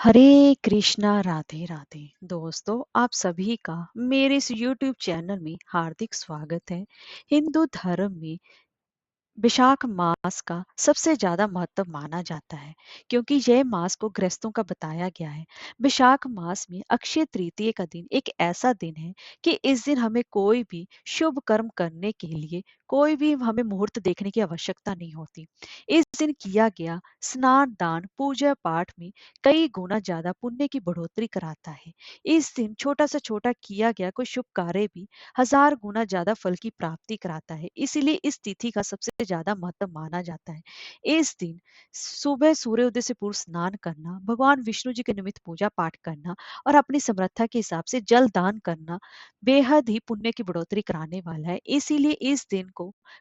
हरे कृष्णा राधे राधे। दोस्तों, आप सभी का मेरे इस यूट्यूब चैनल में हार्दिक स्वागत है। हिंदू धर्म में विशाख मास का सबसे ज्यादा महत्व माना जाता है क्योंकि यह मास को गृहस्थों का बताया गया है। विशाख मास में अक्षय तृतीया का दिन एक ऐसा दिन है कि इस दिन हमें कोई भी शुभ कर्म करने के लिए कोई भी हमें मुहूर्त देखने की आवश्यकता नहीं होती। इस दिन किया गया स्नान दान पूजा पाठ में कई गुना ज्यादा पुण्य की बढ़ोतरी कराता है। इस दिन छोटा से छोटा किया गया कोई शुभ कार्य भी हजार गुना ज्यादा फल की प्राप्ति कराता है। इसीलिए इस तिथि का सबसे ज्यादा महत्व माना जाता है। इस दिन सुबह सूर्योदय से पूर्व स्नान करना, भगवान विष्णु जी के निमित्त पूजा पाठ करना और अपनी समर्था के हिसाब से जल दान करना बेहद ही पुण्य की बढ़ोतरी कराने वाला है। इसीलिए इस दिन को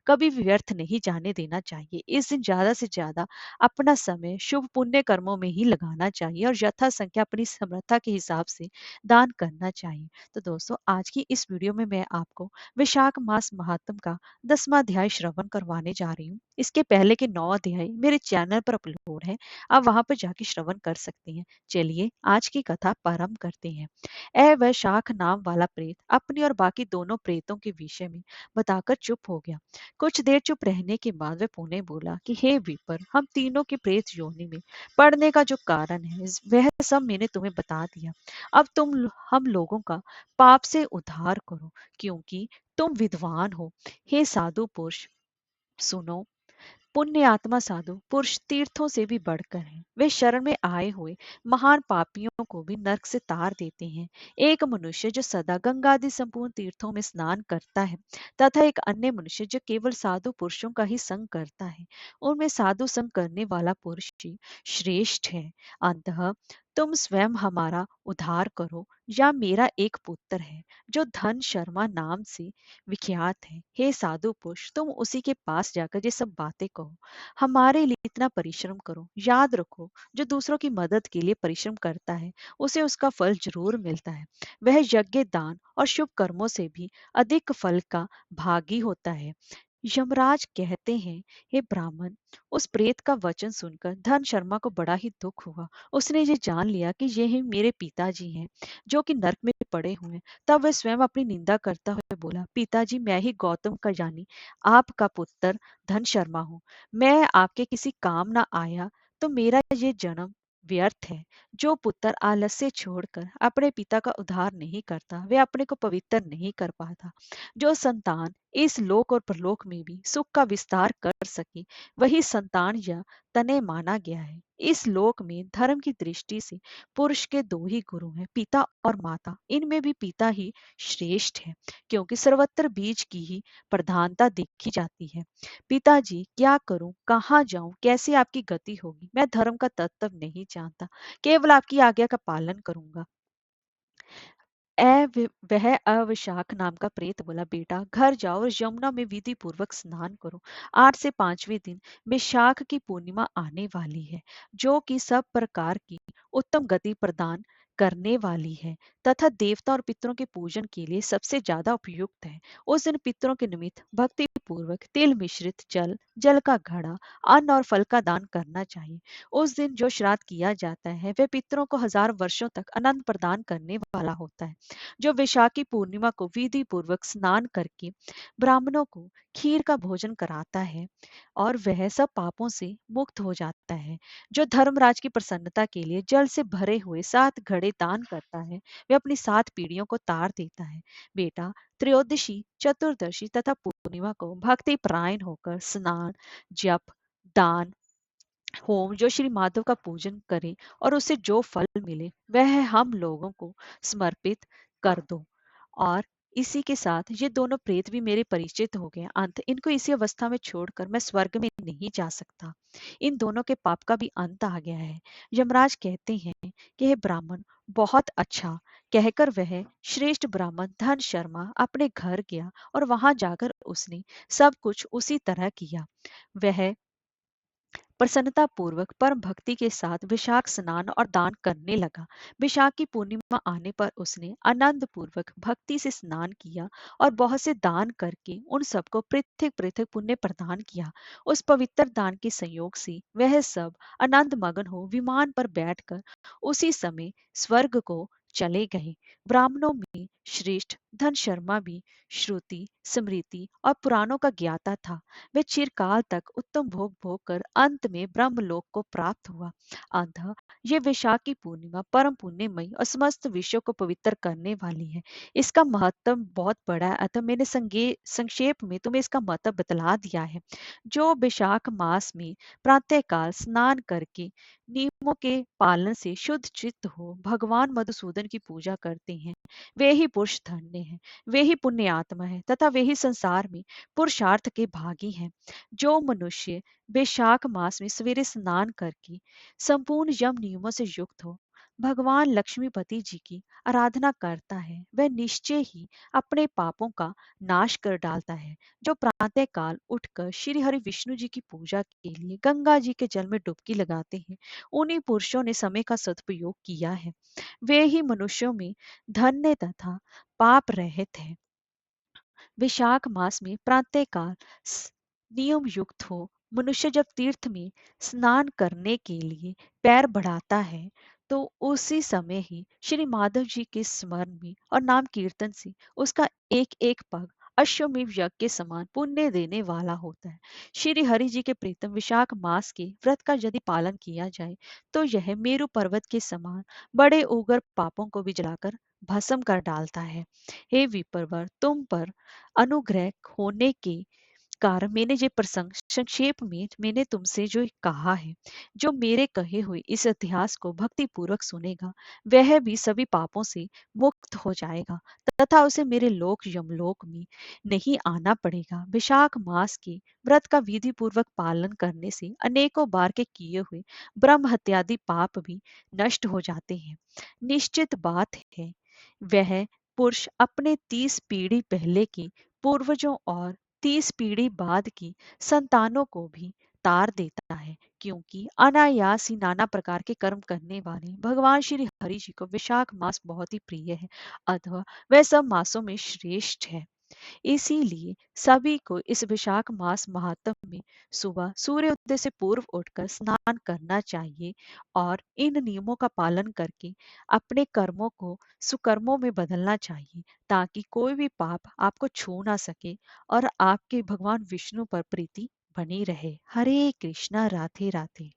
कभी भी व्यर्थ नहीं जाने देना चाहिए। इस दिन ज्यादा से ज्यादा अपना समय शुभ पुण्य कर्मों में ही लगाना चाहिए और यथा संख्या अपनी समर्था के हिसाब से दान करना चाहिए। तो दोस्तों, आज की इस वीडियो में मैं आपको विशाख मास महात्म का 10वां अध्याय श्रवण करवाने जा रही हूँ। इसके पहले के 9 अध्याय मेरे चैनल पर अपलोड है, आप वहां पर जाके श्रवण कर सकते हैं। चलिए आज की कथा प्रारंभ करते हैं। वैशाख नाम वाला प्रेत अपनी और बाकी दोनों प्रेतों के विषय में बताकर चुप हो गया। कुछ देर चुप रहने के बाद वह पुनः बोला कि हे विपर, हम तीनों के प्रेत योनि में पड़ने का जो कारण है वह सब मैंने तुम्हें बता दिया। अब हम लोगों का पाप से उद्धार करो, क्योंकि तुम विद्वान हो। हे साधु पुरुष, सुनो। पुण्य आत्मा साधु पुरुष तीर्थों से भी बढ़कर हैं। वे शरण में आए हुए महान पापियों को भी नरक से तार देते हैं। एक मनुष्य जो सदा गंगा आदि संपूर्ण तीर्थों में स्नान करता है तथा एक अन्य मनुष्य जो केवल साधु पुरुषों का ही संग करता है, उनमें साधु संग करने वाला पुरुष ही श्रेष्ठ है। अंतः तुम स्वयं हमारा उद्धार करो, या मेरा एक पुत्र है जो धन शर्मा नाम से विख्यात है। हे साधु पुरुष, तुम उसी के पास जाकर ये सब बातें कहो। हमारे लिए इतना परिश्रम करो। याद रखो, जो दूसरों की मदद के लिए परिश्रम करता है उसे उसका फल जरूर मिलता है। वह यज्ञ दान और शुभ कर्मों से भी अधिक फल का भागी होता है। यमराज कहते हैं, हे ब्राह्मण, उस प्रेत का वचन सुनकर धन शर्मा को बड़ा ही दुख हुआ। उसने ये जान लिया कि ये ही मेरे पिताजी हैं जो कि नरक में पड़े हुए हैं। तब वह स्वयं अपनी निंदा करता हुआ बोला, पिताजी, मैं ही गौतम का यानी आपका पुत्र धन शर्मा हूँ। मैं आपके किसी काम ना आया तो मेरा ये जन्म व्यर्थ है। जो पुत्र आलस्य छोड़कर अपने पिता का उद्धार नहीं करता वे अपने को पवित्र नहीं कर पाता। जो संतान इस लोक और परलोक में भी सुख का विस्तार कर सके वही संतान या तने माना गया है। इस लोक में धर्म की दृष्टि से पुरुष के दो ही गुरु हैं, पिता और माता। इनमें भी पिता ही श्रेष्ठ है, क्योंकि सर्वत्र बीज की ही प्रधानता देखी जाती है। पिताजी, क्या करूं, कहाँ जाऊं, कैसे आपकी गति होगी? मैं धर्म का तत्व नहीं जानता, केवल आपकी आज्ञा का पालन करूंगा। वह अविशाख नाम का प्रेत बोला, बेटा घर जाओ और यमुना में विधि पूर्वक स्नान करो। 8 से 5वें दिन विशाख की पूर्णिमा आने वाली है, जो कि सब प्रकार की उत्तम गति प्रदान करने वाली है तथा देवता और पितरों के पूजन के लिए सबसे ज्यादा उपयुक्त है। उस दिन पितरों के निमित्त भक्ति पूर्वक तिल मिश्रित जल, जल का घड़ा, अन्न और फल का दान करना चाहिए। उस दिन जो श्राद्ध किया जाता है वह पितरों को हजार वर्षों तक आनंद प्रदान करने वाला होता है। जो वैशाखी पूर्णिमा को विधि पूर्वक स्नान करके ब्राह्मणों को खीर का भोजन कराता है और वह सब पापों से मुक्त हो जाता है। जो धर्मराज की प्रसन्नता के लिए जल से भरे हुए 7 घड़े दान करता है वह अपनी 7 पीढ़ियों को तार देता है। बेटा, त्रयोदशी, चतुर्दशी तथा पूर्णिमा को भक्ति परायण होकर स्नान, जप, दान, होम, जो श्री माधव का पूजन करे और उसे जो फल मिले वह हम लोगों को समर्पित कर दो। और इसी के साथ ये दोनों प्रेत भी मेरे परिचित हो गए। अंत इनको इसी अवस्था में छोड़कर मैं स्वर्ग में नहीं जा सकता। इन दोनों के पाप का भी अंत आ गया है। यमराज कहते हैं कि हे ब्राह्मण, बहुत अच्छा कहकर वह श्रेष्ठ ब्राह्मण धन शर्मा अपने घर गया और वहां जाकर उसने सब कुछ उसी तरह किया। वह प्रसन्नता पूर्वक परम भक्ति के साथ विशाख स्नान और दान करने लगा। विशाख की पूर्णिमा आने पर उसने आनंद पूर्वक भक्ति से स्नान किया और बहुत से दान करके उन सबको पृथक पृथक पुण्य प्रदान किया। उस पवित्र दान के संयोग से वह सब आनंद मगन हो विमान पर बैठकर उसी समय स्वर्ग को चले गए। ब्राह्मणों में श्रेष्ठ धन शर्मा भी श्रुति स्मृति और पुराणों का ज्ञाता था। वह चिरकाल तक उत्तम भोग भोग कर अंत में ब्रह्मलोक को प्राप्त हुआ। अतः ये वैशाख की पूर्णिमा परम पुण्यमयी और समस्त विश्व को पवित्र करने वाली है। इसका महत्व बहुत बड़ा है, अतः मैंने संक्षेप में तुम्हें इसका महत्व बतला दिया है। जो वैशाख मास में प्रातःकाल स्नान करके नियमों के पालन से शुद्ध चित्त हो भगवान मधुसूदन की पूजा करते हैं, वे ही पुरुष धन्य हैं, वे ही पुण्य आत्मा है तथा वे ही संसार में पुरुषार्थ के भागी हैं। जो मनुष्य वैशाख मास में सवेरे स्नान करके संपूर्ण यम नियमों से युक्त हो भगवान लक्ष्मीपति जी की आराधना करता है, वह निश्चय ही अपने पापों का नाश कर डालता है। जो प्रातः काल उठकर श्री हरि विष्णु जी की पूजा के लिए गंगा जी के जल में डुबकी लगाते हैं, उन्हीं पुरुषों ने समय का सदुपयोग किया है। वे ही मनुष्यों में धन्य तथा पाप रहित है। वैशाख मास में प्रातःकाल नियम युक्त हो मनुष्य जब तीर्थ में स्नान करने के लिए पैर बढ़ाता है तो उसी समय ही श्री माधव जी के स्मरण में और नाम कीर्तन से उसका एक एक पग अश्वमेव यज्ञ के समान पुण्य देने वाला होता है। श्री हरि जी के प्रीतम विशाख मास के व्रत का यदि पालन किया जाए तो यह मेरु पर्वत के समान बड़े उग्र पापों को भी जलाकर भस्म कर डालता है। हे विप्रवर, तुम पर अनुग्रह होने के कारण मैंने ये प्रसंग संक्षेप में मैंने तुमसे जो कहा है, जो मेरे कहे हुए इस इतिहास को भक्ति पूर्वक सुनेगा वह भी सभी पापों से मुक्त हो जाएगा तथा उसे मेरे लोक यमलोक में नहीं आना पड़ेगा। विशाख मास के व्रत का विधि पूर्वक पालन करने से अनेकों बार के किए हुए ब्रह्म हत्यादि पाप भी नष्ट हो जाते हैं। निश्चित बात है वह पुरुष अपने 30 पीढ़ी पहले की पूर्वजों और 30 पीढ़ी बाद की संतानों को भी तार देता है, क्योंकि अनायास ही नाना प्रकार के कर्म करने वाले भगवान श्री हरि जी को विशाख मास बहुत ही प्रिय है। अथवा वह सब मासों में श्रेष्ठ है। इसीलिए सभी को इस वैशाख मास महात्म में सुबह सूर्योदय से पूर्व उठकर स्नान करना चाहिए और इन नियमों का पालन करके अपने कर्मों को सुकर्मों में बदलना चाहिए, ताकि कोई भी पाप आपको छू ना सके और आपके भगवान विष्णु पर प्रीति बनी रहे। हरे कृष्णा, राधे राधे।